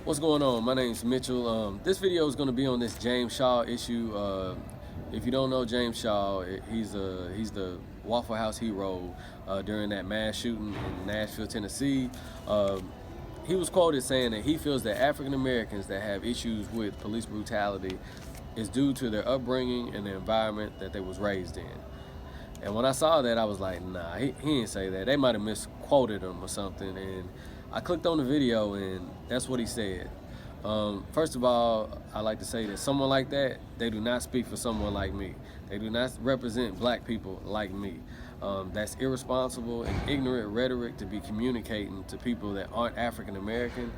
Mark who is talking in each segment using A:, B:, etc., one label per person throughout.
A: What's going on? My name's Mitchell. This video is going to be on this James Shaw issue. If you don't know James Shaw, he's the Waffle House hero during that mass shooting in Nashville, Tennessee. He was quoted saying that he feels that African Americans that have issues with police brutality is due to their upbringing and the environment that they was raised in. And when I saw that, I was like, nah, he didn't say that. They might have misquoted him or something. And I clicked on the video, and that's what he said. First of all, I like to say that someone like that, they do not speak for someone like me. They do not represent black people like me. That's irresponsible and ignorant rhetoric to be communicating to people that aren't African American.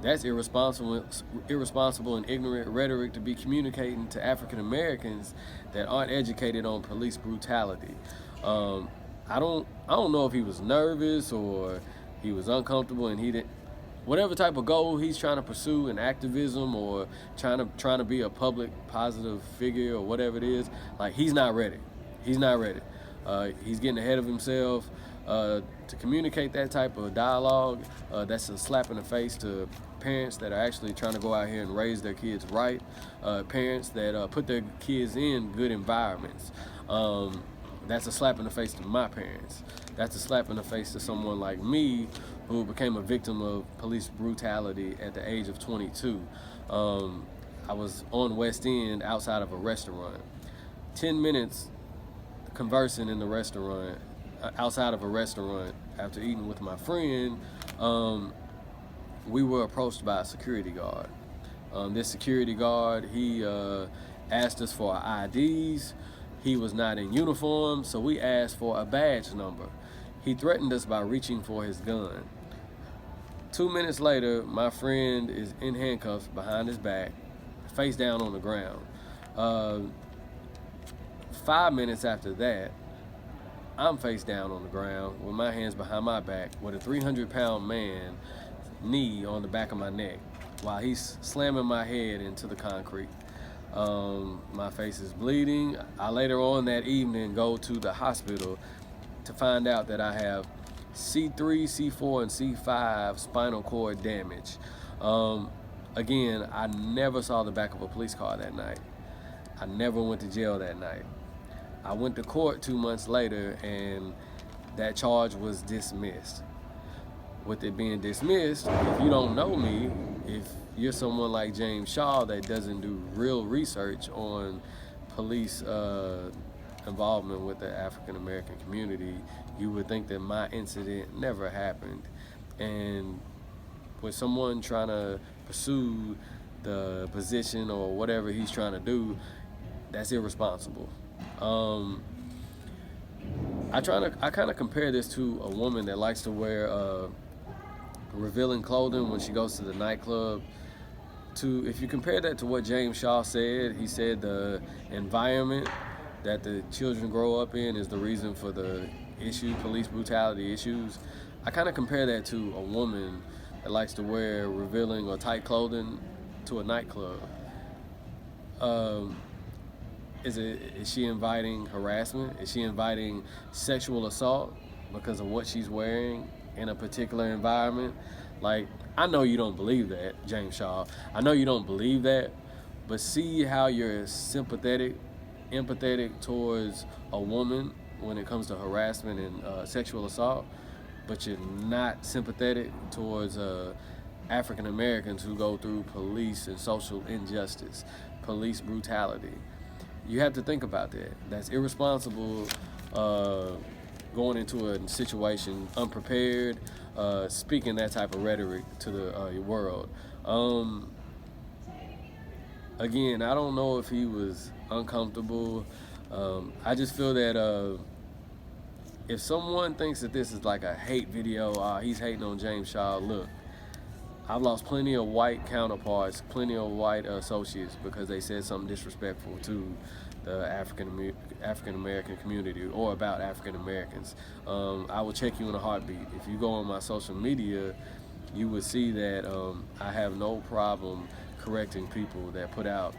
A: That's irresponsible and ignorant rhetoric to be communicating to African Americans that aren't educated on police brutality. I don't know if he was nervous or he was uncomfortable and he didn't. Whatever type of goal he's trying to pursue in activism or trying to be a public positive figure or whatever it is, like he's not ready. He's not ready. He's getting ahead of himself. To communicate that type of dialogue, that's a slap in the face to parents that are actually trying to go out here and raise their kids right, parents that put their kids in good environments. That's a slap in the face to my parents. That's a slap in the face to someone like me who became a victim of police brutality at the age of 22. I was on West End outside of a restaurant. 10 minutes conversing in the restaurant, outside of a restaurant, after eating with my friend, we were approached by a security guard. This security guard, he asked us for our IDs. He was not in uniform, so we asked for a badge number. He threatened us by reaching for his gun. 2 minutes later, my friend is in handcuffs behind his back, face down on the ground. 5 minutes after that, I'm face down on the ground with my hands behind my back with a 300-pound man knee on the back of my neck while he's slamming my head into the concrete. My face is bleeding. I later on that evening go to the hospital to find out that I have C3, C4, and C5 spinal cord damage. Again, I never saw the back of a police car that night. I never went to jail that night. I went to court 2 months later and that charge was dismissed. With it being dismissed, if you don't know me, if you're someone like James Shaw that doesn't do real research on police involvement with the African American community, you would think that my incident never happened. And with someone trying to pursue the position or whatever he's trying to do, that's irresponsible. I kind of compare this to a woman that likes to wear revealing clothing when she goes to the nightclub. If you compare that to what James Shaw said, he said the environment that the children grow up in is the reason for the police brutality issues. I kind of compare that to a woman that likes to wear revealing or tight clothing to a nightclub. Is she inviting harassment? Is she inviting sexual assault because of what she's wearing in a particular environment? Like, I know you don't believe that, James Shaw. I know you don't believe that, but see how you're empathetic towards a woman when it comes to harassment and sexual assault, but you're not sympathetic towards African Americans who go through police and social injustice, police brutality. You have to think about that. That's irresponsible, going into a situation unprepared, speaking that type of rhetoric to the world. Again, I don't know if he was uncomfortable. I just feel that if someone thinks that this is like a hate video, he's hating on James Shaw, look, I've lost plenty of white counterparts, plenty of white associates because they said something disrespectful to the African American community or about African Americans. I will check you in a heartbeat. If you go on my social media, you would see that I have no problem correcting people that put out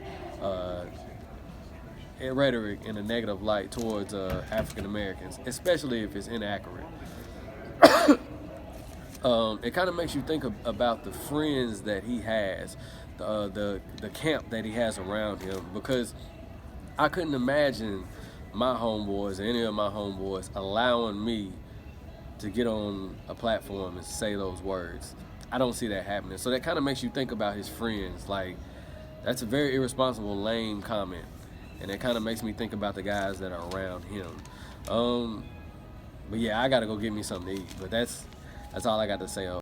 A: rhetoric in a negative light towards African Americans, especially if it's inaccurate. it kind of makes you think about the friends that he has, the camp that he has around him, because I couldn't imagine my homeboys, or any of my homeboys, allowing me to get on a platform and say those words. I don't see that happening. So that kind of makes you think about his friends. Like, that's a very irresponsible, lame comment, and it kind of makes me think about the guys that are around him. But yeah, I gotta go get me something to eat. But that's all I got to say.